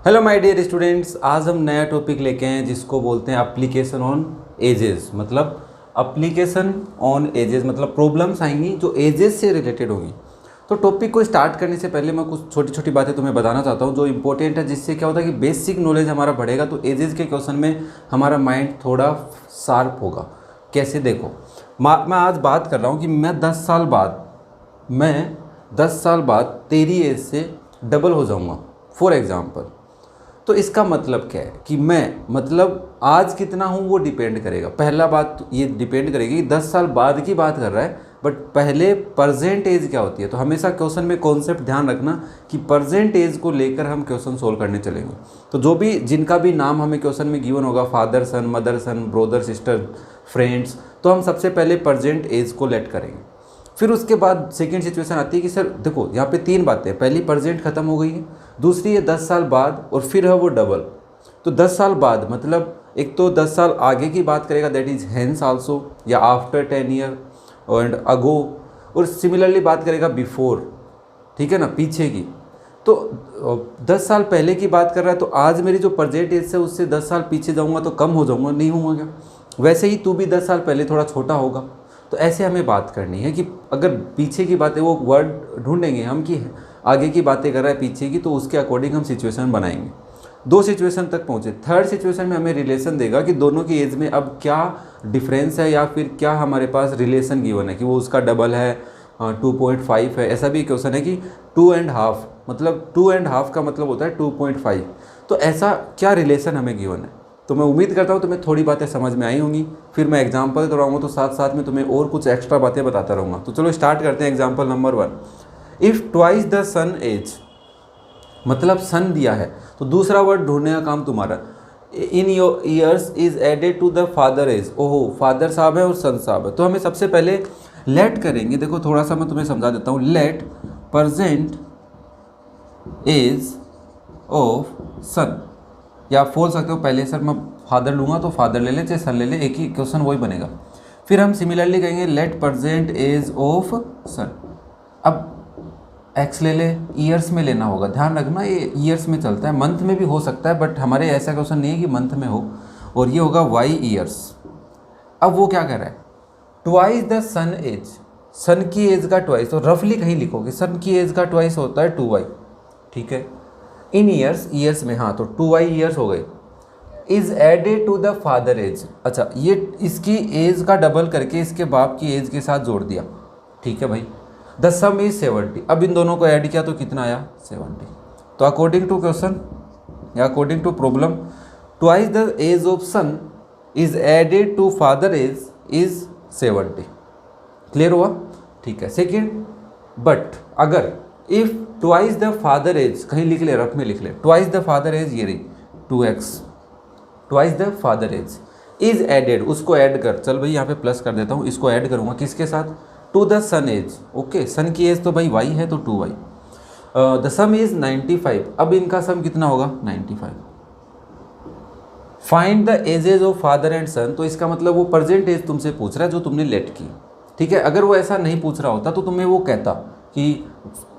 Hello my dear students, आज हम नया टॉपिक लेके आए हैं जिसको बोलते हैं एप्लीकेशन ऑन एजेस। मतलब एप्लीकेशन ऑन एजेस मतलब प्रॉब्लम्स आएंगी जो एजेस से रिलेटेड होंगी। तो टॉपिक को स्टार्ट करने से पहले मैं कुछ छोटी छोटी बातें तुम्हें बताना चाहता हूँ जो इंपॉर्टेंट है, जिससे क्या होता है कि बेसिक नॉलेज हमारा बढ़ेगा। तो एजेस के क्वेश्चन में हमारा माइंड थोड़ा शार्प होगा। कैसे देखो, मैं आज बात कर रहा हूँ कि मैं 10 साल बाद तेरी एज से डबल हो जाऊँगा फॉर एग्ज़ाम्पल। तो इसका मतलब क्या है कि मैं मतलब आज कितना हूँ वो डिपेंड करेगा। पहला बात तो ये डिपेंड करेगी कि 10 साल बाद की बात कर रहा है, बट पहले प्रेजेंट एज क्या होती है। तो हमेशा क्वेश्चन में कॉन्सेप्ट ध्यान रखना कि प्रेजेंट एज को लेकर हम क्वेश्चन सोल्व करने चलेंगे। तो जो भी जिनका भी नाम हमें क्वेश्चन में गिवन होगा, father son, mother son, brother sister, friends, तो हम सबसे पहले प्रेजेंट एज को लेट करेंगे। फिर उसके बाद सेकेंड सिचुएशन आती है कि सर देखो यहाँ पे तीन बातें, पहली प्रेजेंट खत्म हो गई है, दूसरी है 10 साल बाद, और फिर है वो डबल। तो 10 साल बाद मतलब एक तो 10 साल आगे की बात करेगा, दैट इज हेंस आल्सो, या आफ्टर 10 ईयर एंड अगो, और सिमिलरली बात करेगा बिफोर, ठीक है ना, पीछे की। तो 10 साल पहले की बात कर रहा है, तो आज मेरी जो प्रेजेंट एज है उससे 10 साल पीछे जाऊँगा तो कम हो जाऊँगा, नहीं होगा क्या। वैसे ही तू भी 10 साल पहले थोड़ा छोटा होगा। तो ऐसे हमें बात करनी है कि अगर पीछे की बातें, वो वर्ड ढूंढेंगे हम कि आगे की बातें कर रहा है पीछे की, तो उसके अकॉर्डिंग हम सिचुएशन बनाएंगे। दो सिचुएशन तक पहुँचे, थर्ड सिचुएशन में हमें रिलेशन देगा कि दोनों की एज में अब क्या डिफरेंस है, या फिर क्या हमारे पास रिलेशन गिवन है कि वो उसका डबल है, 2.5 है। ऐसा भी क्वेश्चन है कि 2.5 मतलब 2.5 का मतलब होता है 2.5। तो ऐसा क्या रिलेशन हमें गिवन है। तो मैं उम्मीद करता हूँ तुम्हें थोड़ी बातें समझ में आई होंगी। फिर मैं एग्जांपल कराऊंगा तो साथ साथ में तुम्हें और कुछ एक्स्ट्रा बातें बताता रहूँगा। तो चलो स्टार्ट करते हैं। Example number 1, if twice the son age, मतलब सन दिया है तो दूसरा वर्ड ढूंढने का काम तुम्हारा। In your years is added to the father age, ओहो फादर साहब है और सन साहब है। तो हमें सबसे पहले लेट करेंगे। देखो थोड़ा सा मैं तुम्हें समझा देता हूँ। लेट प्रेजेंट एज ऑफ सन, या आप बोल सकते हो पहले सर मैं फादर लूँगा तो फादर ले ले चाहे सन ले ले, एक ही क्वेश्चन वही बनेगा। फिर हम सिमिलरली कहेंगे लेट प्रेजेंट एज ऑफ सन। अब एक्स ले ले, ईयर्स में लेना होगा, ध्यान रखना ये ईयर्स में चलता है, मंथ में भी हो सकता है, बट हमारे ऐसा क्वेश्चन नहीं है कि मंथ में हो। और ये होगा वाई ईयर्स। अब वो क्या कर रहा है, ट्वाइस द सन एज, सन की एज का ट्वाइस, तो रफली कहीं लिखोगे सन की एज का ट्वाइस होता है 2y, ठीक है। इन ईयर्स, ईयर्स में, हाँ तो 2y ईयर्स हो गए। Is added to the father age, अच्छा ये इसकी एज का डबल करके इसके बाप की एज के साथ जोड़ दिया, ठीक है भाई। द सम इज 70, अब इन दोनों को ऐड किया तो कितना आया 70। तो अकॉर्डिंग टू क्वेश्चन या according to problem, twice the age of son is added to father age is 70। Clear हुआ, ठीक है। सेकेंड, बट अगर if twice the father age, कहीं लिख ले, रफ में लिख ले, ट्वाइस द फादर एज ये रही 2x, twice the father age is added, उसको ऐड कर, चल भाई यहाँ पे प्लस कर देता हूँ, इसको ऐड करूँगा किसके साथ, to the son age, okay. Son की एज तो भाई y है तो 2y। द सम इज 95, अब इनका सम कितना होगा 95। Find the ages of father and son, तो इसका मतलब वो प्रेजेंट एज तुमसे पूछ रहा है जो तुमने लेट की, ठीक है। अगर वो ऐसा नहीं पूछ रहा होता तो तुम्हें वो कहता कि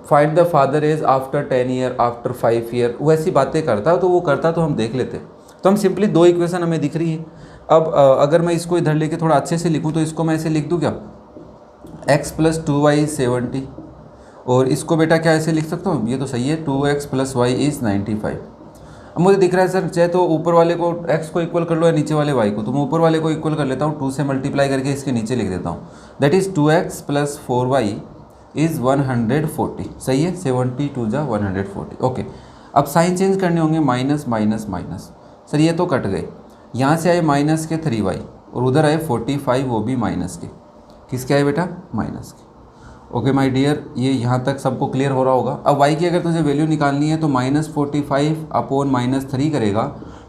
find the father age after 10 year, after 5 year, वो ऐसी बातें करता, तो वो करता तो हम देख लेते। तो हम सिंपली दो इक्वेशन हमें दिख रही है। अब अगर मैं इसको इधर लेके थोड़ा अच्छे से लिखूँ तो इसको मैं ऐसे लिख दूँ क्या, x प्लस 2y इज 70, और इसको बेटा क्या ऐसे लिख सकता हूँ, ये तो सही है, 2x प्लस y इज 95। अब मुझे दिख रहा है सर चाहे तो ऊपर वाले को x को इक्वल कर लो या नीचे वाले y को, तो मैं ऊपर वाले को इक्वल कर लेता हूँ, 2 से मल्टीप्लाई करके इसके नीचे लिख देता हूँ, that is 2x plus 4y is 140, सही है, 70 2 जा 140, ओके। अब साइन चेंज करने होंगे, माइनस माइनस माइनस, सर ये तो कट गए, यहाँ से आए माइनस के 3y, और उधर आए 45, वो भी माइनस के, किसके आए बेटा माइनस के, ओके माय डियर। ये यहाँ तक सबको क्लियर हो रहा होगा। अब y की अगर तुझे वैल्यू निकालनी है तो -45 अपॉन -3 करेगा,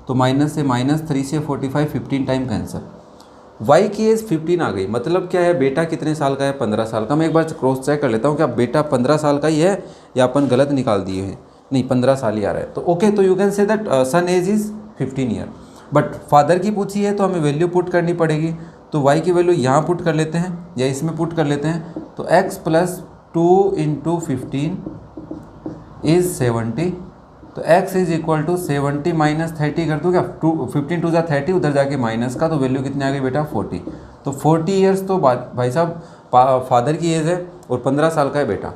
तो माइनस से -3 से 45 15 टाइम कैंसर। y की एज 15 आ गई, मतलब क्या है, बेटा कितने साल का है 15 साल का। मैं एक बार क्रॉस चेक कर लेता हूँ क्या बेटा 15 साल का ही है या अपन गलत निकाल दिए हैं, नहीं 15 साल ही आ रहा है, तो ओके। तो you can say that son age is 15 year, but father की पूछी है तो हमें वैल्यू पुट करनी पड़ेगी। तो y की वैल्यू यहाँ पुट कर लेते हैं या इसमें पुट कर लेते हैं, तो x प्लस 2 इंटू 15 इज़ 70, तो x is equal to 70 minus 30 कर दूँ क्या, 15 टू 30, उधर जाके माइनस का, तो वैल्यू कितनी आ गई बेटा 40। तो 40 ईयर्स तो भाई साहब फादर की एज है और 15 साल का है बेटा।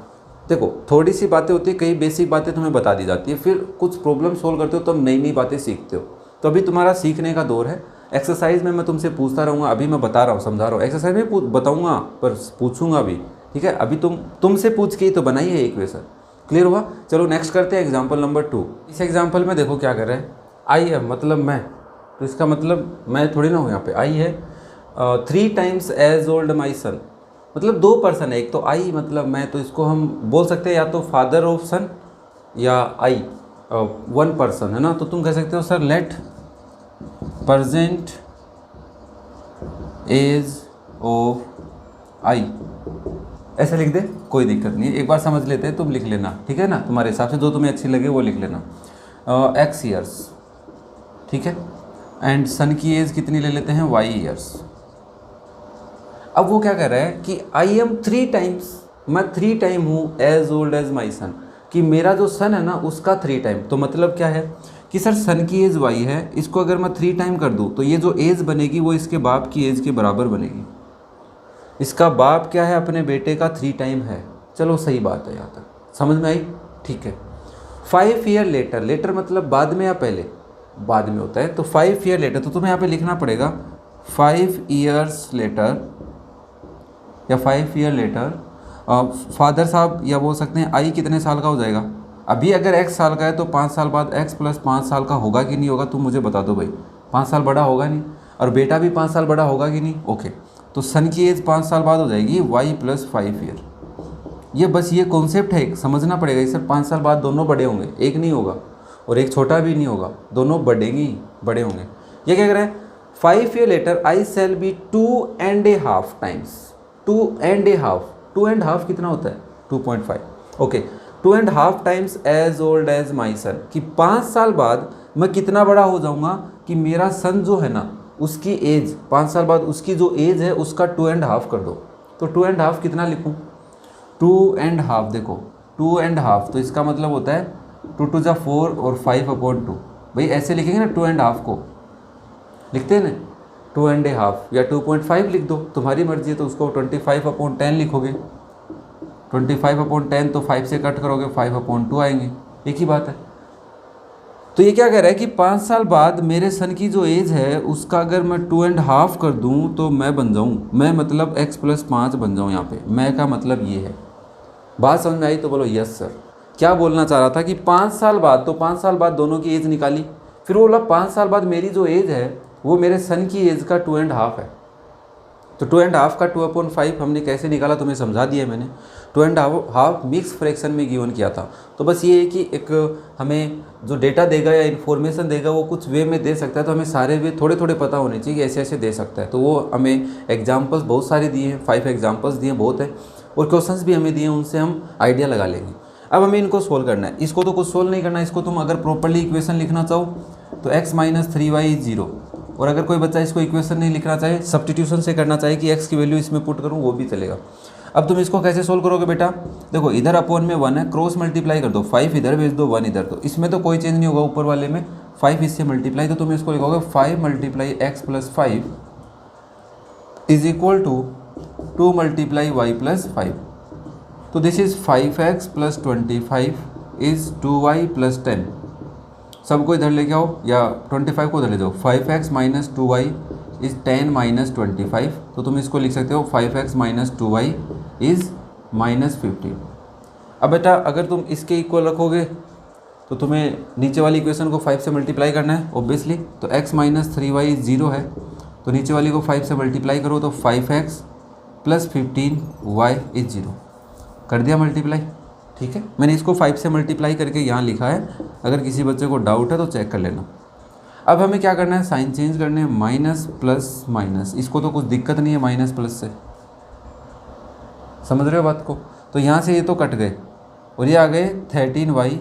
देखो थोड़ी सी बातें होती है, कई बेसिक बातें तुम्हें बता दी जाती है, फिर कुछ प्रॉब्लम सोल्व करते हो तो नई नई बातें सीखते हो। तो अभी तुम्हारा सीखने का दौर है। एक्सरसाइज में मैं तुमसे पूछता रहूँगा, अभी मैं बता रहा हूँ, समझा रहा हूँ, एक्सरसाइज में बताऊँगा पर पूछूंगा भी, ठीक है। अभी तुमसे पूछ के ही तो बनाई है इक्वेशन। क्लियर हुआ? चलो नेक्स्ट करते हैं एग्जाम्पल नंबर 2। इस एग्जाम्पल में देखो क्या कर रहे हैं, आई है मतलब मैं, तो इसका मतलब मैं थोड़ी ना हूँ यहाँ पे, आई है 3 टाइम्स एज ओल्ड माई सन, मतलब 2 पर्सन है, एक तो आई मतलब मैं, तो इसको हम बोल सकते हैं या तो फादर ऑफ सन या आई 1 पर्सन है ना। तो तुम कह सकते हो sir let present age of I, ऐसे लिख दे, कोई दिक्कत नहीं है। एक बार समझ लेते हैं, तुम लिख लेना, ठीक है ना, तुम्हारे हिसाब से जो तुम्हें अच्छी लगे वो लिख लेना। एक्स ईयर्स, ठीक है, एंड सन की एज कितनी ले लेते हैं, वाई ईयर्स। अब वो क्या कह रहा है कि आई एम 3 टाइम्स, मैं 3 टाइम हूँ as old as my son, कि मेरा जो सन है ना उसका 3 टाइम। तो मतलब क्या है कि सर सन की एज वाई है, इसको अगर मैं 3 टाइम कर दूँ तो ये जो एज बनेगी वो इसके बाप की एज के बराबर बनेगी। इसका बाप क्या है, अपने बेटे का 3 टाइम है। चलो सही बात है, यहाँ तक समझ में आई, ठीक है। 5 ईयर लेटर, लेटर मतलब बाद में या पहले, बाद में होता है, तो 5 ईयर लेटर, तो तुम्हें यहाँ पे लिखना पड़ेगा 5 ईयर्स लेटर या 5 ईयर लेटर फादर साहब, या बोल सकते हैं आई कितने साल का हो जाएगा। अभी अगर x साल का है तो 5 साल बाद x प्लस 5 साल का होगा कि नहीं होगा, तुम मुझे बता दो भाई। 5 साल बड़ा होगा नहीं, और बेटा भी 5 साल बड़ा होगा कि नहीं, ओके। तो सन की एज 5 साल बाद हो जाएगी y प्लस 5 ईयर। ये बस ये कॉन्सेप्ट है, समझना पड़ेगा। इस 5 साल बाद दोनों बड़े होंगे, एक नहीं होगा और एक छोटा भी नहीं होगा, दोनों बड़े होंगे। ये क्या कह रहा है, 5 year later I shall be 2.5 times, 2.5, 2.5 कितना होता है 2.5, okay, 2.5 times as old as my son, कि 5 साल बाद मैं कितना बड़ा हो जाऊंगा कि मेरा सन जो है ना उसकी एज 5 साल बाद उसकी जो एज है उसका 2.5 कर दो। तो 2.5 कितना लिखूं, 2.5, देखो 2.5, तो इसका मतलब होता है 2 टू जा 4 और 5/2। भाई ऐसे लिखेंगे ना 2.5 को, लिखते हैं ना 2.5 या 2.5 लिख दो, तुम्हारी मर्जी है। तो उसको 25/10 लिखोगे, 25/10 तो 5 से कट करोगे 5/2 आएंगे, एक ही बात है। तो ये क्या कह रहा है कि 5 साल बाद मेरे सन की जो एज है उसका अगर मैं 2.5 कर दूं तो मैं बन जाऊं, मैं मतलब x प्लस 5 बन जाऊं। यहाँ पे मैं का मतलब ये है। बात समझ में आई तो बोलो यस सर। क्या बोलना चाह रहा था कि 5 साल बाद, तो 5 साल बाद दोनों की एज निकाली, फिर वो बोला 5 साल बाद मेरी जो एज है वो मेरे सन की एज का 2.5 है। तो 2.5 का 2/5 हमने कैसे निकाला तुम्हें समझा दिया मैंने। 2.5 मिक्स फ्रैक्शन में गिवन किया था। तो बस ये है कि एक हमें जो डेटा देगा या इन्फॉर्मेशन देगा वो कुछ वे में दे सकता है, तो हमें सारे वे थोड़े थोड़े पता होने चाहिए कि ऐसे ऐसे दे सकता है। तो वो हमें एग्जाम्पल्स बहुत सारे दिए हैं, 5 एग्जाम्पल्स दिए बहुत है, और क्वेश्चंस भी हमें दिए हैं, उनसे हम आइडिया लगा लेंगे। अब हमें इनको सोल्व करना है। इसको तो कुछ सोल्व नहीं करना है, इसको तुम अगर प्रॉपरली इक्वेशन लिखना चाहो तो x माइनस 3y इज 0, और अगर कोई बच्चा इसको इक्वेशन नहीं लिखना चाहे, सब्स्टिट्यूशन से करना चाहे कि x की वैल्यू इसमें पुट करूँ, वो भी चलेगा। अब तुम इसको कैसे सोल्व करोगे बेटा, देखो इधर अपॉन में 1 है, क्रॉस मल्टीप्लाई कर दो, 5 इधर भेज दो 1 इधर, तो इसमें तो कोई चेंज नहीं होगा ऊपर वाले में, 5 इससे मल्टीप्लाई, तो तुम इसको लिखोगे 5 multiply x plus 5 is equal to 2 multiply y plus 5। तो this is 5x plus 25 is 2y plus 10। सबको इधर लेके आओ या 25 को इधर ले जाओ, 5x minus 2y is 10 minus 25। तो तुम इसको लिख सकते हो 5x minus 2y is minus 15। अब बेटा अगर तुम इसके इक्वल रखोगे तो तुम्हें नीचे वाली इक्वेशन को 5 से मल्टीप्लाई करना है ऑब्वियसली। तो x माइनस 3y इज़ 0 है, तो नीचे वाली को 5 से मल्टीप्लाई करो तो 5x प्लस 15y इज़ 0, कर दिया मल्टीप्लाई, ठीक है। मैंने इसको 5 से मल्टीप्लाई करके यहाँ लिखा है, अगर किसी बच्चे को डाउट है तो चेक कर लेना। अब हमें क्या करना है, साइन चेंज करने हैं, माइनस प्लस माइनस, इसको तो कुछ दिक्कत नहीं है माइनस प्लस से, समझ रहे हो बात को। तो यहाँ से ये तो कट गए और ये आ गए 13y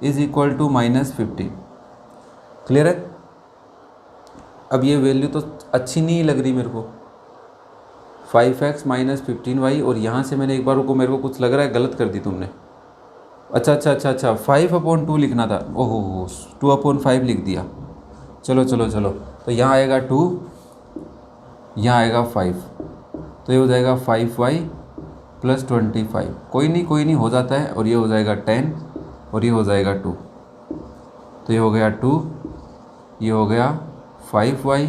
is equal to minus 15। Clear है। अब ये वैल्यू तो अच्छी नहीं लग रही मेरे को, 5x माइनस 15y, और यहाँ से मैंने एक बार को मेरे को कुछ लग रहा है गलत कर दी तुमने, अच्छा अच्छा अच्छा अच्छा 5/2 लिखना था, ओहो 2/5 लिख दिया। चलो चलो चलो, तो यहाँ आएगा 2, यहाँ आएगा 5, तो ये हो जाएगा 5y + 25। कोई नहीं हो जाता है, और ये हो जाएगा 10 और ये हो जाएगा 2, तो ये हो गया 2, ये हो गया 5y,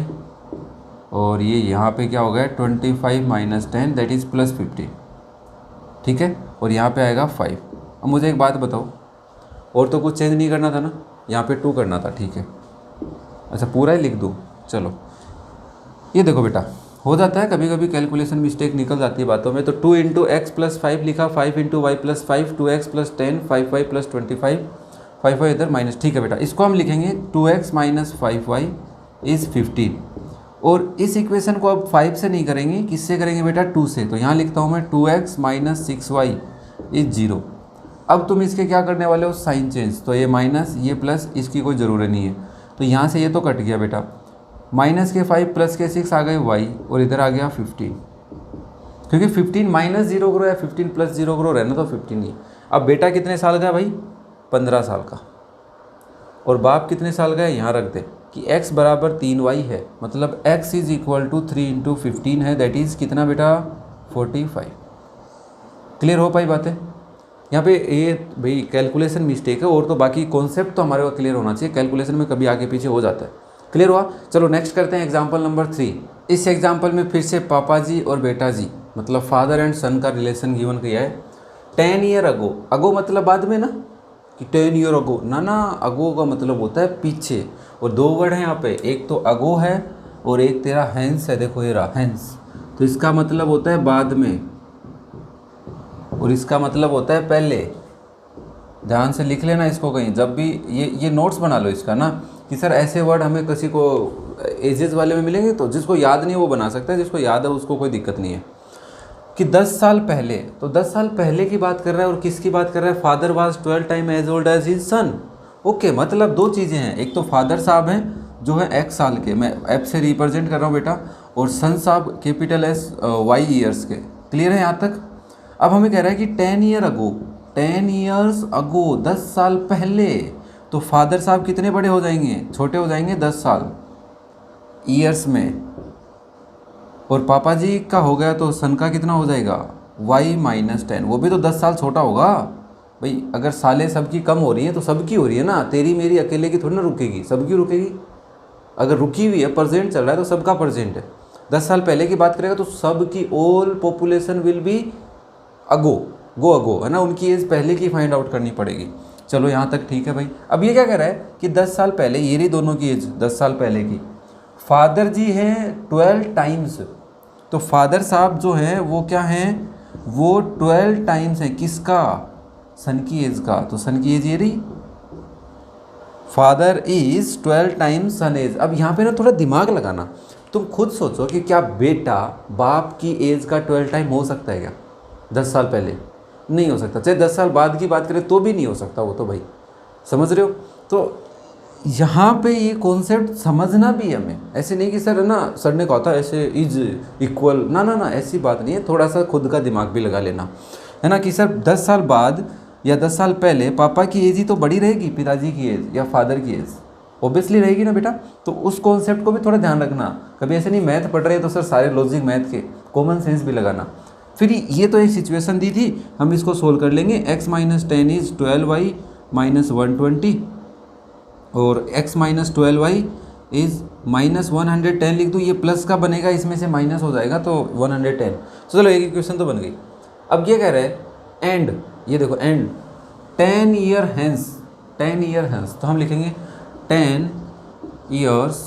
और ये यहाँ पे क्या हो गया 25 - 10 दैट इज़ +15, ठीक है, और यहाँ पे आएगा 5। अब मुझे एक बात बताओ, और तो कुछ चेंज नहीं करना था ना, यहाँ पे 2 करना था, ठीक है। अच्छा पूरा ही लिख दूँ, चलो ये देखो बेटा, हो जाता है कभी कभी कैलकुलेशन मिस्टेक निकल जाती है बातों में। तो 2 × x + 5 लिखा, 5 × y + 5, 2x + 10, 5y + 25, 5y इधर माइनस, ठीक है बेटा। इसको हम लिखेंगे 2x - 5y = 15, और इस इक्वेशन को अब 5 से नहीं करेंगे, किससे करेंगे बेटा 2 से। तो यहाँ लिखता हूँ मैं 2x - 6y = 0। अब तुम इसके क्या करने वाले हो, साइन चेंज, तो ये माइनस ये प्लस, इसकी कोई ज़रूरत नहीं है, तो यहाँ से ये तो कट गया बेटा, -5 + 6 आ गए y, और इधर आ गया 15, क्योंकि 15 - 0 करो या 15 + 0 करो, रहना तो 15 ही। अब बेटा कितने साल का है भाई, 15 साल का, और बाप कितने साल का है, यहाँ रख दे कि x = 3y है, मतलब x = 3 × 15 है, दैट इज़ कितना बेटा 45। क्लियर हो पाई बातें। यहाँ पे ये भाई कैलकुलेशन मिस्टेक है, और तो बाकी कॉन्सेप्ट तो हमारे को क्लियर होना चाहिए, कैलकुलेशन में कभी आगे पीछे हो जाता है। क्लियर हुआ। चलो नेक्स्ट करते हैं एग्जाम्पल नंबर 3। इस एग्जाम्पल में फिर से पापा जी और बेटा जी, मतलब फादर एंड सन का रिलेशन गिवन किया है। 10 ईयर अगो, अगो मतलब बाद में ना, कि 10 ईयर अगो, ना अगो का मतलब होता है पीछे, और 2 वर्ड हैं यहाँ पे, एक तो अगो है और एक तेरा हैंस है, देखो ये रहा हैंस, तो इसका मतलब होता है बाद में, और इसका मतलब होता है पहले। ध्यान से लिख लेना इसको कहीं, जब भी ये नोट्स बना लो इसका ना, कि सर ऐसे वर्ड हमें किसी को एजेस वाले में मिलेंगे, तो जिसको याद नहीं वो बना सकता है, जिसको याद है उसको कोई दिक्कत नहीं है। कि 10 साल पहले, तो 10 साल पहले की बात कर रहा है, और किसकी बात कर रहा है, father was 12 time age old as his son. Okay, मतलब 2 चीज़ें हैं, एक तो फादर साहब हैं जो है x साल के, मैं f से रिप्रेजेंट कर रहा हूँ बेटा, और सन साहब कैपिटल S y ईयर्स के। क्लियर है यहाँ तक। अब हमें कह रहा है कि 10 ईयर अगो, 10 ईयर्स अगो, 10 साल पहले, तो फादर साहब कितने बड़े हो जाएंगे, छोटे हो जाएंगे 10 साल ईयर्स में, और पापा जी का हो गया तो सन का कितना हो जाएगा y - 10, वो भी तो 10 साल छोटा होगा भाई। अगर सालें सबकी कम हो रही हैं तो सबकी हो रही है ना, तेरी मेरी अकेले की थोड़ी ना रुकेगी, सबकी रुकेगी। अगर रुकी हुई है, प्रेजेंट चल रहा है, तो सबका प्रेजेंट है। 10 साल पहले की बात करेगा तो सबकी ऑल पॉपुलेशन विल बी अगो, गो अगो, है ना, उनकी एज पहले की फाइंड आउट करनी पड़ेगी। चलो यहाँ तक ठीक है भाई। अब ये क्या कह रहा है कि 10 साल पहले, ये रही दोनों की एज 10 साल पहले की, फादर जी हैं 12 टाइम्स, तो फादर साहब जो हैं वो क्या हैं, वो 12 टाइम्स हैं किसका, सन की एज का, तो सन की एज ये रही, father is 12 times son age. अब यहाँ पे ना थोड़ा दिमाग लगाना, तुम खुद सोचो कि क्या बेटा बाप की एज का 12 टाइम हो सकता है क्या 10 साल पहले, नहीं हो सकता। चाहे 10 साल बाद की बात करें तो भी नहीं हो सकता वो, तो भाई समझ रहे हो। तो यहाँ पे ये कॉन्सेप्ट समझना भी है हमें, ऐसे नहीं कि सर है ना, सर ने कहा था ऐसे इज इक्वल, ना ऐसी बात नहीं है, थोड़ा सा खुद का दिमाग भी लगा लेना, है ना, कि सर 10 साल बाद या 10 साल पहले पापा की एज ही तो बड़ी रहेगी पिताजी की एज या फादर की एज, ऑब्वियसली रहेगी ना बेटा। तो उस कॉन्सेप्ट को भी थोड़ा ध्यान रखना, कभी ऐसे नहीं मैथ पढ़ रहे तो सर सारे लॉजिक मैथ के, कॉमन सेंस भी लगाना। फिर ये तो एक सिचुएशन दी थी, हम इसको सोल्व कर लेंगे। x - 10 इज़ 12y - 120, और x - 12y इज़ -110 लिख दूँ, ये प्लस का बनेगा, इसमें से माइनस हो जाएगा तो 110। तो चलो एक इक्वेशन तो बन गई। अब ये कह रहे हैं एंड, ये देखो and 10 year hence, 10 year hence, तो हम लिखेंगे 10 ईयर्स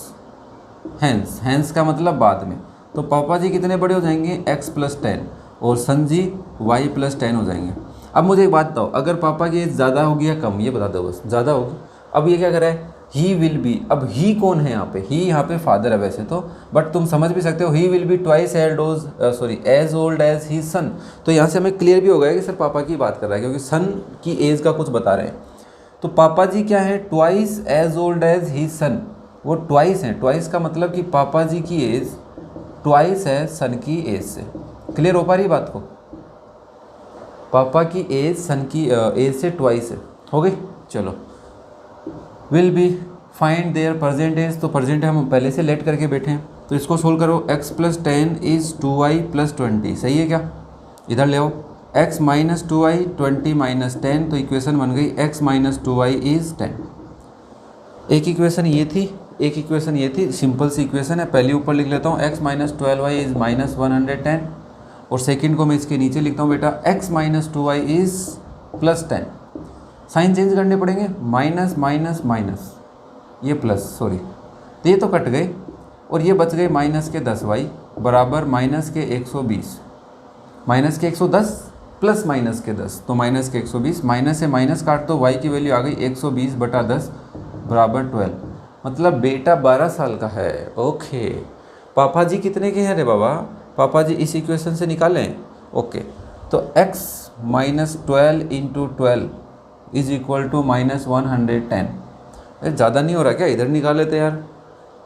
हैंस, हैंस का मतलब बाद में, तो पापा जी कितने बड़े हो जाएंगे x + 10, और सन जी y + 10 हो जाएंगे। अब मुझे एक बात बताओ, अगर पापा की एज ज़्यादा होगी या कम, ये बता दो बस, ज़्यादा होगी। अब ये क्या कर रहा है, ही विल बी, अब ही कौन है यहाँ पे, ही यहाँ पे फादर है वैसे तो, बट तुम समझ भी सकते हो, he will be twice as old as he son. तो यहाँ से हमें क्लियर भी हो गया कि सर पापा की बात कर रहा है, क्योंकि सन की एज का कुछ बता रहे हैं। तो पापा जी क्या है, twice as old as he son, वो ट्वाइस हैं, ट्वाइस का मतलब कि पापा जी की एज ट्वाइस है सन की एज से। क्लियर हो पा रही बात को। पापा की एज सन की एज से ट्वाइस है, हो गई। चलो, will be find their present age, तो प्रेजेंट हम पहले से लेट करके बैठे हैं, तो इसको सोल्व करो। x + 10 इज़ 2y + 20, सही है क्या? इधर ले आओ, x - 2y 20 - 10, तो इक्वेशन बन गई x - 2y इज़ 10। एक इक्वेशन ये थी, एक इक्वेशन ये थी, सिंपल सी इक्वेशन है। पहले ऊपर लिख लेता हूँ x - 12y इज़ -110, और सेकंड को मैं इसके नीचे लिखता हूँ बेटा x - 2y is +10। Sign change करने पड़ेंगे, माइनस माइनस माइनस, ये प्लस, सॉरी, तो ये तो कट गए और ये बच गए माइनस के 10y बराबर माइनस के 120, माइनस के 110 प्लस माइनस के 10, तो माइनस के 120, माइनस से माइनस काट तो y की वैल्यू आ गई 120/10 बराबर 12। मतलब बेटा 12 साल का है। ओके, पापा जी कितने के हैं रे बाबा? पापा जी इस इक्वेशन से निकालें। ओके, तो x - 12 × 12 इज इक्वल टू -110। ज़्यादा नहीं हो रहा क्या? इधर निकाल लेते यार,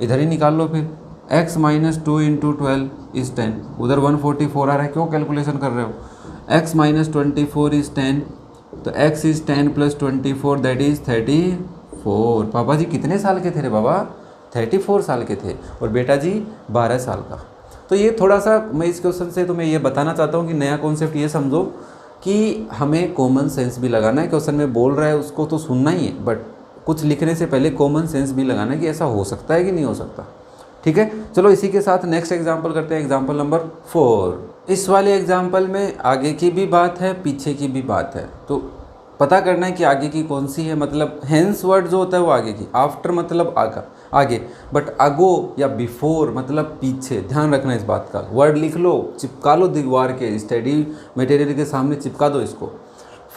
इधर ही निकाल लो फिर। x - 2 × 12 इज़ 10, उधर 144 आ रहा है, क्यों कैलकुलेशन कर रहे हो? x - 24 इज़ 10, तो x इज़ 10 + 24 दैट इज़ 34। पापा जी कितने साल के थे रे बाबा? 34 साल के थे, और बेटा जी 12 साल का। तो ये थोड़ा सा मैं इस क्वेश्चन से तुम्हें ये बताना चाहता हूँ कि नया कॉन्सेप्ट ये समझो कि हमें कॉमन सेंस भी लगाना है। क्वेश्चन में बोल रहा है उसको तो सुनना ही है, बट कुछ लिखने से पहले कॉमन सेंस भी लगाना है कि ऐसा हो सकता है कि नहीं हो सकता। ठीक है, चलो इसी के साथ नेक्स्ट एग्जाम्पल करते हैं, एग्जाम्पल नंबर 4। इस वाले एग्जाम्पल में आगे की भी बात है, पीछे की भी बात है, तो पता करना है कि आगे की कौन सी है। मतलब हेंस वर्ड जो होता है वो आगे की, आफ्टर मतलब आगे, बट अगो या बिफोर मतलब पीछे। ध्यान रखना इस बात का। वर्ड लिख लो, चिपका लो दीवार के, स्टडी मटेरियल के सामने चिपका दो इसको।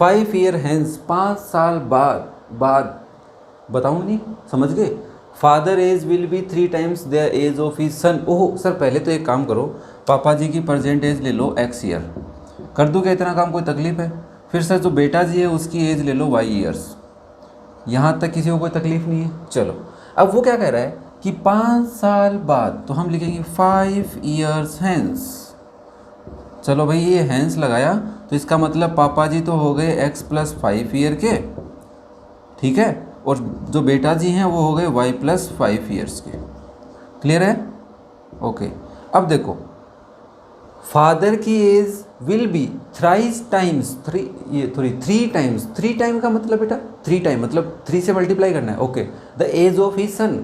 5 ईयर हेंस, 5 साल बाद बताऊँ नहीं, समझ गए? Father age will be 3 times the age of his son. Oh sir, पहले तो एक काम करो, पापा जी की प्रेजेंट एज ले लो x ईयर, कर दूँ क्या इतना काम? कोई तकलीफ है? फिर सर जो बेटा जी है उसकी एज ले लो y ईयर्स, यहाँ तक किसी को कोई तकलीफ नहीं है। चलो, अब वो क्या कह रहा है कि 5 साल बाद, तो हम लिखेंगे 5 ईयर्स हैंस। चलो भाई, ये हैंस लगाया तो इसका मतलब पापा जी तो हो गए x + 5 ईयर के, ठीक है, और जो बेटा जी हैं वो हो गए y + 5 ईयर्स के। क्लियर है? ओके, अब देखो, फादर की age will be 3 times, 3 time का मतलब बेटा 3 टाइम मतलब 3 से मल्टीप्लाई करना है। Okay, the age of his son,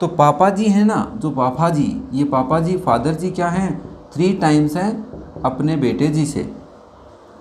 तो पापा जी हैं ना, जो पापा जी, ये पापा जी फादर जी क्या हैं? 3 टाइम्स हैं अपने बेटे जी से,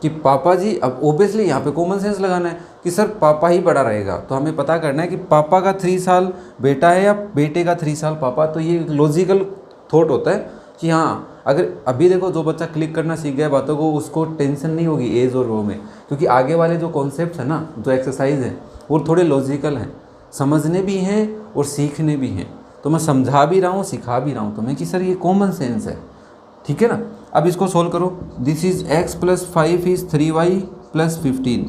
कि पापा जी, अब ओबियसली यहाँ पे कॉमन सेंस लगाना है कि सर पापा ही बड़ा रहेगा, तो हमें पता करना है कि पापा का 3 साल बेटा है या बेटे का 3 साल पापा। तो ये लॉजिकल थॉट होता है कि हाँ, अगर अभी देखो जो बच्चा क्लिक करना सीख गया बातों को, उसको टेंशन नहीं होगी एज और वो में, क्योंकि आगे वाले जो कॉन्सेप्ट है ना, जो एक्सरसाइज है, वो थोड़े लॉजिकल हैं, समझने भी हैं और सीखने भी हैं। तो मैं समझा भी रहा हूँ, सिखा भी रहा हूँ तुम्हें कि सर ये कॉमन सेंस है, ठीक है ना। अब इसको सोल्व करो। This is x + 5 is 3y + 15,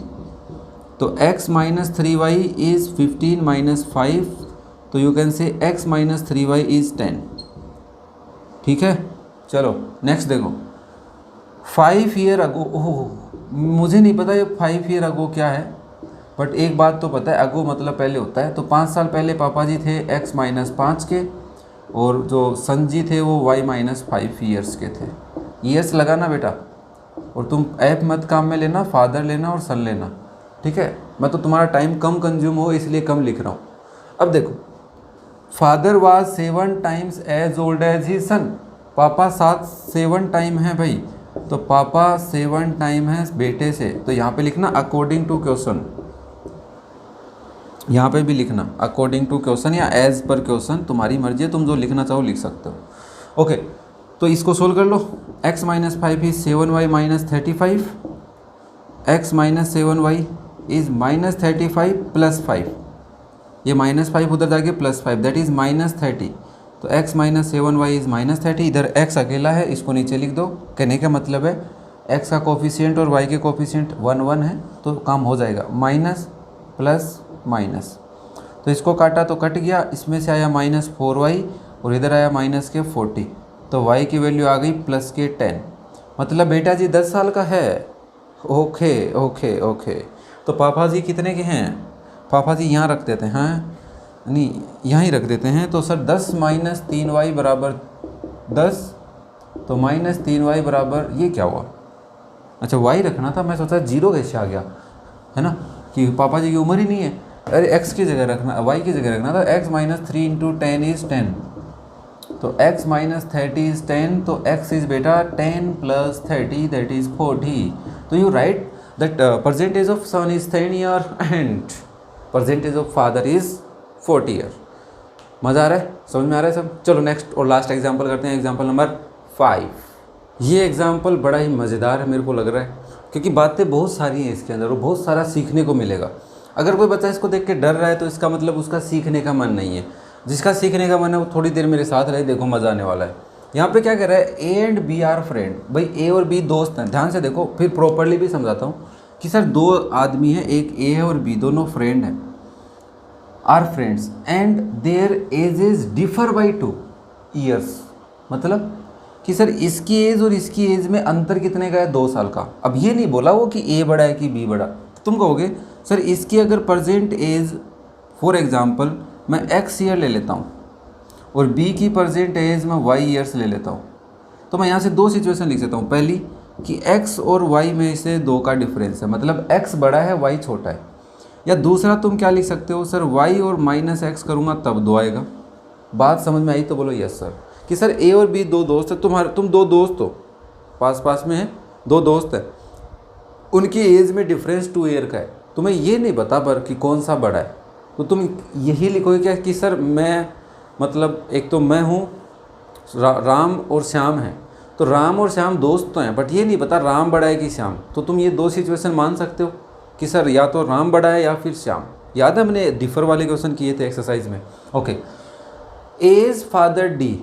तो x - 3y इज 15 - 5, तो यू कैन से x - 3y इज 10। ठीक है, चलो नेक्स्ट देखो, 5 ईयर अगो। ओह, मुझे नहीं पता ये 5 ईयर अगो क्या है, बट एक बात तो पता है, अगो मतलब पहले होता है। तो 5 साल पहले पापा जी थे x - 5 के, और जो सन जी थे वो y - 5 ईयर्स के थे। ईयर्स लगाना बेटा, और तुम ऐप मत काम में लेना, फादर लेना और सन लेना, ठीक है। मैं तो तुम्हारा टाइम कम कंज्यूम हो इसलिए कम लिख रहा हूँ। अब देखो, father was 7 times as old as he son, पापा 7 टाइम है भाई, तो पापा 7 टाइम है बेटे से। तो यहाँ पे लिखना अकॉर्डिंग टू क्वेश्चन, यहाँ पे भी लिखना अकॉर्डिंग टू क्वेश्चन या एज पर क्वेश्चन, तुम्हारी मर्जी है, तुम जो लिखना चाहो लिख सकते हो। ओके, तो इसको सोल्व कर लो। x - 5 is 7y - 35, x - 7y is -35 + 5, ये -5 उधर जाके +5 दैट इज -30, तो x - 7y इज -30। इधर x अकेला है, इसको नीचे लिख दो। कहने का मतलब है x का कोफिशिएंट और y के कोफिशिएंट 1 1 है, तो काम हो जाएगा, माइनस प्लस माइनस, तो इसको काटा तो कट गया, इसमें से आया -4y और इधर आया -40, तो y की वैल्यू आ गई +10। मतलब बेटा जी 10 साल का है। ओके ओके ओके, तो पापा जी कितने के हैं? पापा जी यहाँ रख देते हैं, नहीं यहाँ ही रख देते हैं। तो सर 10 माइनस 3y बराबर 10, तो माइनस 3y बराबर ये क्या हुआ? अच्छा y रखना था, मैं सोचा 0 कैसे आ गया, है ना, कि पापा जी की उम्र ही नहीं है। अरे x की जगह रखना, y की जगह रखना था। x माइनस 3 इंटू 10 इज़ 10, तो x माइनस 30 इज़ 10, तो x इज़ बेटा 10 प्लस 30 दैट इज़ 40। तो you write that percentage of son is 10 year and percentage of father is 40 year. मज़ा आ रहा है, समझ में आ रहा है सब? चलो नेक्स्ट और लास्ट एग्जाम्पल करते हैं, एग्जाम्पल नंबर 5। ये एग्जाम्पल बड़ा ही मज़ेदार है मेरे को लग रहा है, क्योंकि बातें बहुत सारी हैं इसके अंदर और बहुत सारा सीखने को मिलेगा। अगर कोई बच्चा इसको देख के डर रहा है तो इसका मतलब उसका सीखने का मन नहीं है। जिसका सीखने का मन है वो थोड़ी देर मेरे साथ रहे, देखो मज़ा आने वाला है। यहाँ पे क्या कह रहा है, A and B are friend. भाई ए और बी दोस्त हैं, ध्यान से देखो, फिर प्रॉपरली भी समझाता हूँ कि सर दो आदमी हैं, एक ए है और बी, दोनों फ्रेंड हैं, are friends and their ages differ by 2 years. मतलब कि सर इसकी एज और इसकी एज में अंतर कितने का है? 2 साल का। अब ये नहीं बोला वो कि ए बड़ा है कि बी बड़ा। तुम कहोगे सर इसकी अगर प्रेजेंट एज फॉर एग्जांपल मैं x ईयर ले लेता हूँ और b की प्रेजेंट एज मैं y ईयर्स ले लेता हूँ, तो मैं यहाँ से 2 सिचुएशन लिख सकता हूँ। पहली कि x और y में से 2 का डिफरेंस है, मतलब x बड़ा है y छोटा है। या दूसरा तुम क्या लिख सकते हो, सर y और माइनस एक्स करूँगा तब 2 आएगा। बात समझ में आई तो बोलो यस सर। कि सर ए और बी 2 दोस्त है, तुम 2 दोस्त हो, पास पास में है, 2 दोस्त है, उनकी एज में डिफरेंस 2 ईयर का है। तुम्हें ये नहीं बता पर कि कौन सा बड़ा है, तो तुम यही लिखोगे क्या कि सर मैं, मतलब एक तो मैं हूँ, राम और श्याम हैं, तो राम और श्याम दोस्त तो हैं, बट ये नहीं पता राम बड़ा है कि श्याम। तो तुम ये 2 सिचुएशन मान सकते हो कि सर या तो राम बड़ा है या फिर श्याम। याद है हमने डिफर वाले क्वेश्चन किए थे एक्सरसाइज में। Okay, age father D.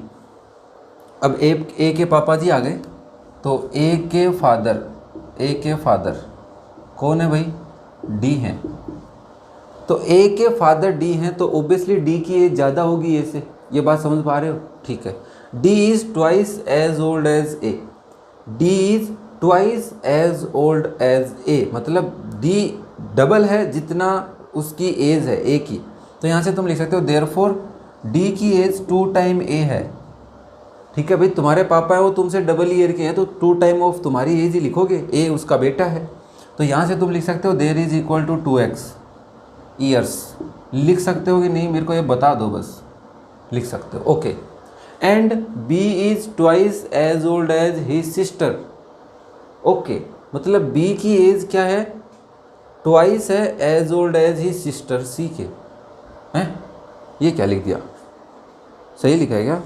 अब ए के पापा जी आ गए, तो ए के फादर कौन है भाई? डी हैं। तो ए के फादर डी हैं, तो ओब्वियसली डी की एज ज़्यादा होगी ए से। ये बात समझ पा रहे हो? ठीक है। D is twice as old as A. D is twice as old as A, मतलब डी डबल है जितना उसकी एज है ए की। तो यहाँ से तुम लिख सकते हो देयरफॉर डी की एज 2 टाइम ए है। ठीक है भाई, तुम्हारे पापा है वो तुमसे डबल ईयर के हैं, तो 2 टाइम ऑफ तुम्हारी एज ही लिखोगे, ए उसका बेटा है। तो यहाँ से तुम लिख सकते हो there is equal to 2x years. लिख सकते हो कि नहीं मेरे को ये बता दो, बस लिख सकते हो। Okay, and B is twice as old as his sister. Okay, मतलब बी की एज क्या है? ट्वाइस है as old as his sister C के। हैं, ये क्या लिख दिया? सही लिखा है क्या?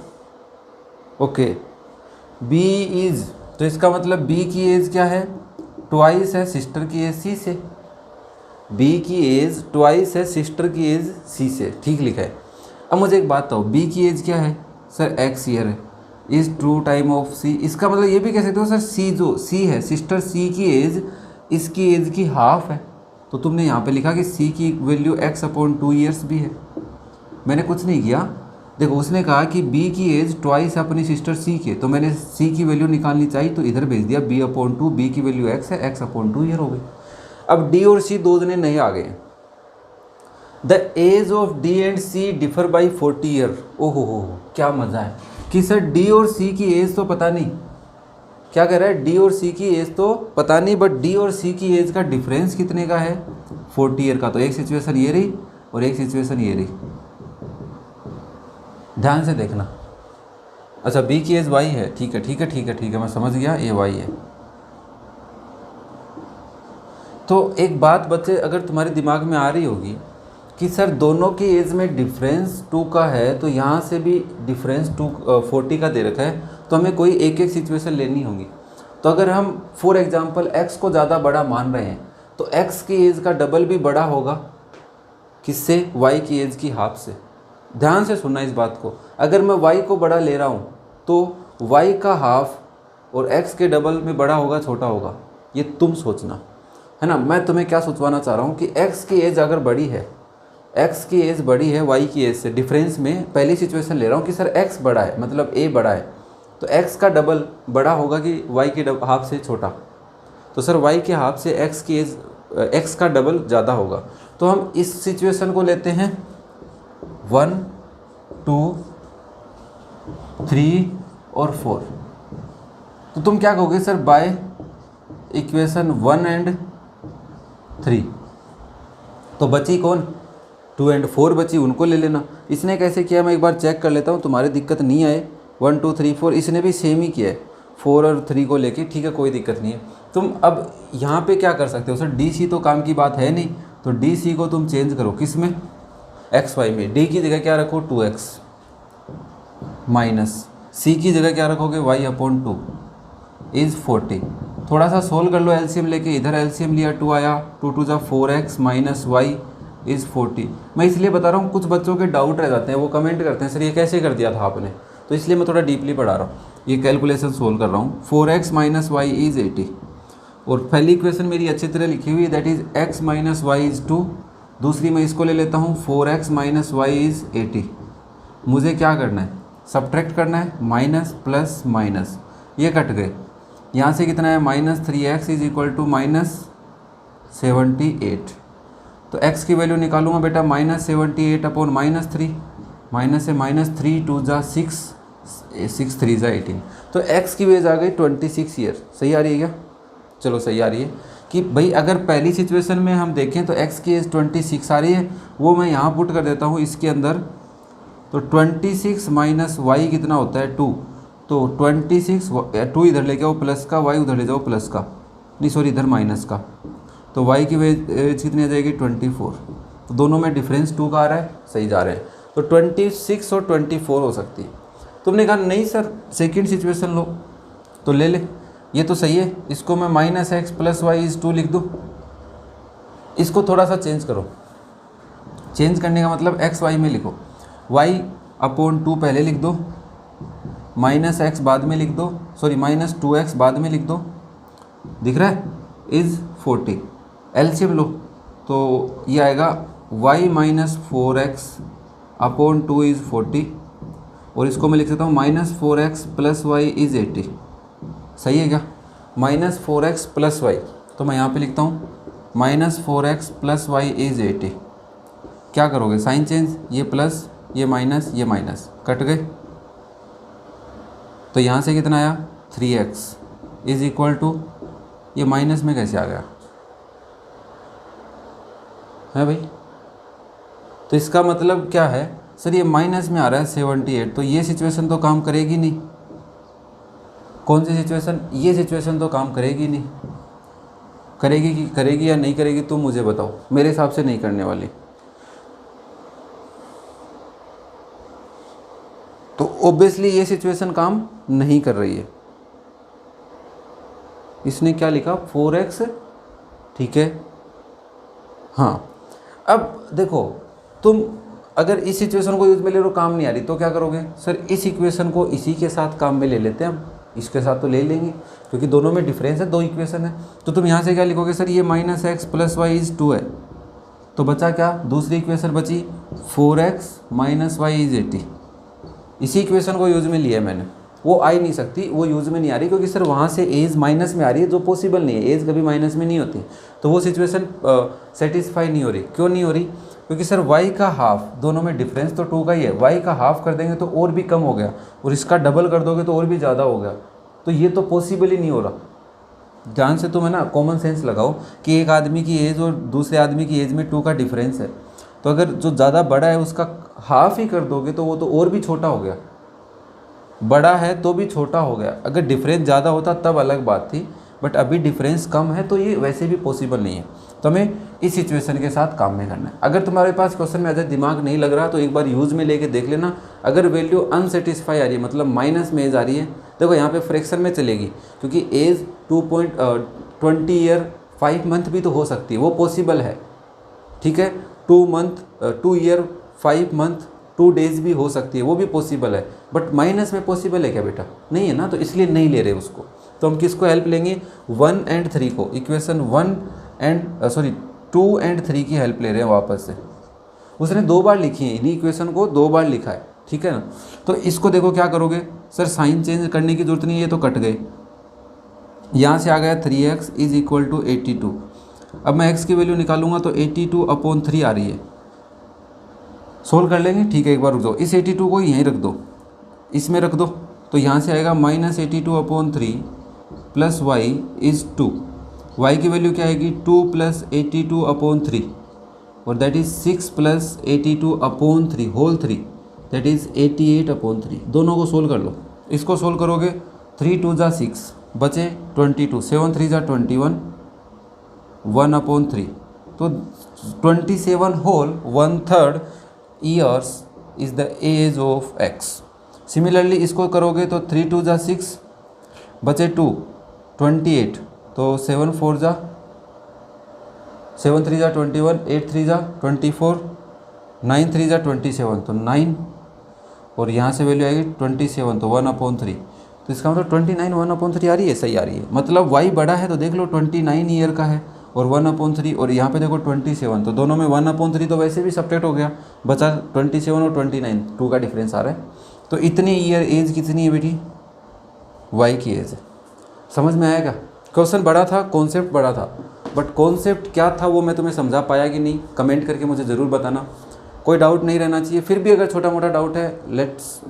ओके, बी इज़, तो इसका मतलब बी की एज क्या है? ट्वाइस है सिस्टर की एज सी से। बी की एज ट्वाइस है सिस्टर की एज सी से, ठीक लिखा है। अब मुझे एक बात बताओ, बी की एज क्या है? सर x ईयर है, इज़ 2 टाइम ऑफ सी। इसका मतलब ये भी कह सकते हो सर सी, जो सी है सिस्टर सी की एज इसकी एज की हाफ है। तो तुमने यहाँ पे लिखा कि सी की वैल्यू x/2 ईयर्स भी है। मैंने कुछ नहीं किया, देखो उसने कहा कि b की एज ट्वाइस अपनी सिस्टर c के, तो मैंने c की वैल्यू निकालनी चाहिए तो इधर भेज दिया b/2, b की वैल्यू x है, x/2 ईयर हो गई। अब d और c 2 जने नहीं आ गए। The age of d and c differ by 40 year. ओहो हो, क्या मज़ा है कि सर d और c की एज तो पता नहीं, क्या कह रहा है, d और c की एज तो पता नहीं, बट d और c की एज का डिफरेंस कितने का है? 40 ईयर का। तो एक सिचुएशन ये रही और एक सिचुएशन ये रही, ध्यान से देखना। अच्छा, बी की एज वाई है, ठीक है ठीक है ठीक है ठीक है, मैं समझ गया, ए वाई है। तो एक बात बच्चे अगर तुम्हारे दिमाग में आ रही होगी कि सर दोनों की एज में डिफरेंस 2 का है, तो यहाँ से भी डिफरेंस 40 का दे रखा है, तो हमें कोई एक एक सिचुएशन लेनी होगी। तो अगर हम फॉर एग्जांपल x को ज़्यादा बड़ा मान रहे हैं, तो x की एज का डबल भी बड़ा होगा, किससे? y की एज की हाफ से। ध्यान से सुनना इस बात को, अगर मैं y को बड़ा ले रहा हूँ तो y का हाफ और x के डबल में बड़ा होगा छोटा होगा, ये तुम सोचना, है ना। मैं तुम्हें क्या सोचवाना चाह रहा हूँ कि x की एज अगर बड़ी है, x की एज बड़ी है y की एज से, डिफरेंस में पहली सिचुएशन ले रहा हूँ कि सर x बड़ा है, मतलब a बड़ा है, तो x का डबल बड़ा होगा कि y के हाफ से छोटा। तो सर y के हाफ से x की एज x का डबल ज़्यादा होगा। तो हम इस सिचुएशन को लेते हैं 1 2 3 और 4। तो तुम क्या कहोगे सर बाय इक्वेशन 1 एंड 3। तो बची कौन, 2 एंड 4 बची, उनको ले लेना। इसने कैसे किया मैं एक बार चेक कर लेता हूँ, तुम्हारी दिक्कत नहीं आए। 1 2 3 4 इसने भी सेम ही किया है, 4 और 3 को लेके, ठीक है कोई दिक्कत नहीं है। तुम अब यहाँ पे क्या कर सकते हो सर, डी सी तो काम की बात है नहीं, तो डी सी को तुम चेंज करो किस में, एक्स वाई में। डी की जगह क्या रखो 2x माइनस सी की जगह क्या रखोगे y/2 इज़ 40। थोड़ा सा सोल्व कर लो एलसीएम लेके, इधर एलसीएम लिया 2 आया, 2 2 जा 4x माइनस वाई इज़ 40। मैं इसलिए बता रहा हूँ कुछ बच्चों के डाउट रह जाते हैं, वो कमेंट करते हैं सर ये कैसे कर दिया था आपने, तो इसलिए मैं थोड़ा डीपली पढ़ा रहा हूँ, ये कैलकुलेशन सोल्व कर रहा हूँ। 4x माइनस वाई इज़ 80 और पहली इक्वेशन मेरी अच्छी तरह लिखी हुई है that is x minus y is 2। दूसरी मैं इसको ले लेता हूँ 4x माइनस वाई इज़ 80। मुझे क्या करना है, सब्ट्रैक्ट करना है, माइनस प्लस माइनस, ये कट गए। यहाँ से कितना है minus 3x is equal to minus 78। तो x की वैल्यू निकालूंगा बेटा माइनस 78 अपॉन माइनस 3, माइनस से माइनस 3 2 जा 6 6 3 जा 18। तो x की वैल्यू आ गई 26 ईयर। सही आ रही है क्या, चलो सही आ रही है कि भाई अगर पहली सिचुएशन में हम देखें तो x की एज 26 आ रही है, वो मैं यहाँ पुट कर देता हूँ इसके अंदर। तो 26 माइनस वाई कितना होता है 2, तो 26 2 इधर लेके आओ प्लस का, y उधर ले जाओ प्लस का, नहीं सॉरी इधर माइनस का, तो y की एज कितनी आ जाएगी 24। तो दोनों में डिफरेंस 2 का आ रहा है, सही जा रहे हैं। तो 26 और 24 हो सकती है। तुमने कहा नहीं सर सेकेंड सिचुएशन लो, तो ले ले, ये तो सही है। इसको मैं minus x plus y is 2 लिख दूँ। इसको थोड़ा सा चेंज करो, चेंज करने का मतलब एक्स वाई में लिखो, y/2 पहले लिख दो, माइनस एक्स बाद में लिख दो, सॉरी माइनस 2x बाद में लिख दो, दिख रहा है, इज़ 40। एलसीएम लो तो ये आएगा y माइनस 4x/2 इज़ 40 और इसको मैं लिख सकता हूँ minus 4x plus y is 80। सही है क्या, माइनस 4x प्लस वाई, तो मैं यहाँ पे लिखता हूँ minus 4x plus y is 80। क्या करोगे साइन चेंज, ये प्लस ये माइनस कट गए। तो यहाँ से कितना आया 3x इज़ इक्वल टू, ये माइनस में कैसे आ गया है भाई। तो इसका मतलब क्या है सर, ये माइनस में आ रहा है 78, तो ये सिचुएशन तो काम करेगी नहीं। कौन सी सिचुएशन, ये सिचुएशन तो काम करेगी नहीं। करेगी या नहीं करेगी तुम मुझे बताओ, मेरे हिसाब से नहीं करने वाली। तो ऑब्वियसली ये सिचुएशन काम नहीं कर रही है। इसने क्या लिखा 4x, ठीक है। हाँ अब देखो, तुम अगर इस सिचुएशन को यूज में ले लो काम नहीं आ रही तो क्या करोगे सर, इस इक्वेशन को इसी के साथ काम में ले लेते हैं हम, इसके साथ तो ले लेंगे क्योंकि दोनों में डिफरेंस है, 2 इक्वेशन है। तो तुम यहाँ से क्या लिखोगे सर, ये minus x plus y is 2 है, तो बचा क्या, दूसरी इक्वेशन बची 4x माइनस वाई इज़ 80। इसी इक्वेशन को यूज़ में लिया मैंने, वो आ ही नहीं सकती, वो यूज़ में नहीं आ रही क्योंकि सर वहाँ से एज माइनस में आ रही है, जो पॉसिबल नहीं है, एज कभी माइनस में नहीं होती। तो वो सिचुएशन सेटिस्फाई नहीं हो रही। क्यों नहीं हो रही, क्योंकि सर y का हाफ, दोनों में डिफरेंस तो 2 का ही है, y का हाफ कर देंगे तो और भी कम हो गया, और इसका डबल कर दोगे तो और भी ज़्यादा हो गया। तो ये तो पॉसिबल ही नहीं हो रहा। ध्यान से तुम है ना कॉमन सेंस लगाओ कि एक आदमी की एज और दूसरे आदमी की एज में 2 का डिफरेंस है, तो अगर जो ज़्यादा बड़ा है उसका हाफ ही कर दोगे तो वो तो और भी छोटा हो गया, बड़ा है तो भी छोटा हो गया। अगर डिफरेंस ज़्यादा होता तब अलग बात थी, बट अभी डिफरेंस कम है तो ये वैसे भी पॉसिबल नहीं है। तो हमें इस सिचुएशन के साथ काम में करना है। अगर तुम्हारे पास क्वेश्चन में ज़्यादा दिमाग नहीं लग रहा तो एक बार यूज़ में लेके देख लेना। अगर वैल्यू अनसेटिस्फाई आ रही है, मतलब माइनस में एज आ रही है, देखो यहाँ पे फ्रैक्शन में चलेगी क्योंकि एज 2.20 ईयर 5 मंथ भी तो हो सकती है, वो पॉसिबल है, ठीक है। 2 ईयर 5 मंथ 2 डेज भी हो सकती है, वो भी पॉसिबल है। बट माइनस में पॉसिबल है क्या बेटा, नहीं है ना, तो इसलिए नहीं ले रहे उसको। तो हम किसको हेल्प लेंगे, 1 एंड 3 को, इक्वेशन 2 एंड 3 की हेल्प ले रहे हैं वापस से। उसने 2 बार लिखी है, इन्हीं इक्वेशन को 2 बार लिखा है, ठीक है ना। तो इसको देखो क्या करोगे सर, साइन चेंज करने की जरूरत नहीं है, ये तो कट गए, यहाँ से आ गया 3x इज इक्वल टू 82। अब मैं x की वैल्यू निकालूंगा तो 82/3 आ रही है। सोल्व कर लेंगे, ठीक है। एक बार रुक जाओ, इस 82 को यहीं रख दो, इसमें रख दो, तो यहाँ से आएगा -82/3 प्लस y इज़ 2। y की वैल्यू क्या आएगी 2 + 82/3 और that is 6 + 82/3 whole 3 that is 88/3। दोनों को सोल्व कर लो। इसको सोल्व करोगे 3 2 ज़ा 6 बचे 22, 7 3 ज़ा 21, 1/3 तो 27 whole 1/3 years is the age of x। Similarly इसको करोगे तो 3 2 ज़ा 6 बचे 2, 28 तो 7 4 ज़ा 7 3 ज़ा 21, 8 3 ज़ा 24, 9 3 ज़ा 27 तो 9 और यहाँ से वैल्यू आएगी 27 तो 1/3। तो इसका मतलब 29 1/3 आ रही है, सही आ रही है। मतलब y बड़ा है तो देख लो 29 ईयर का है और 1/3 और यहाँ पे देखो 27 तो दोनों में 1/3 तो वैसे भी सब्ट्रैक्ट हो गया, बचा 27 और 29, 2 का डिफरेंस आ रहा है। तो इतनी ईयर एज कितनी है बेटी, y की एज है। समझ में आएगा? क्वेश्चन बड़ा था, कॉन्सेप्ट बड़ा था, बट कॉन्सेप्ट क्या था वो मैं तुम्हें समझा पाया कि नहीं, कमेंट करके मुझे ज़रूर बताना। कोई डाउट नहीं रहना चाहिए, फिर भी अगर छोटा मोटा डाउट है लेट्स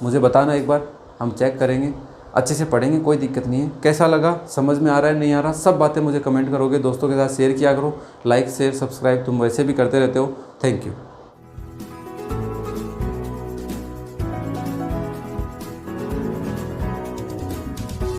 मुझे बताना, एक बार हम चेक करेंगे, अच्छे से पढ़ेंगे, कोई दिक्कत नहीं है। कैसा लगा, समझ में आ रहा है नहीं आ रहा, सब बातें मुझे कमेंट करोगे। दोस्तों के साथ शेयर किया करो, लाइक शेयर सब्सक्राइब तुम वैसे भी करते रहते हो। Thank you.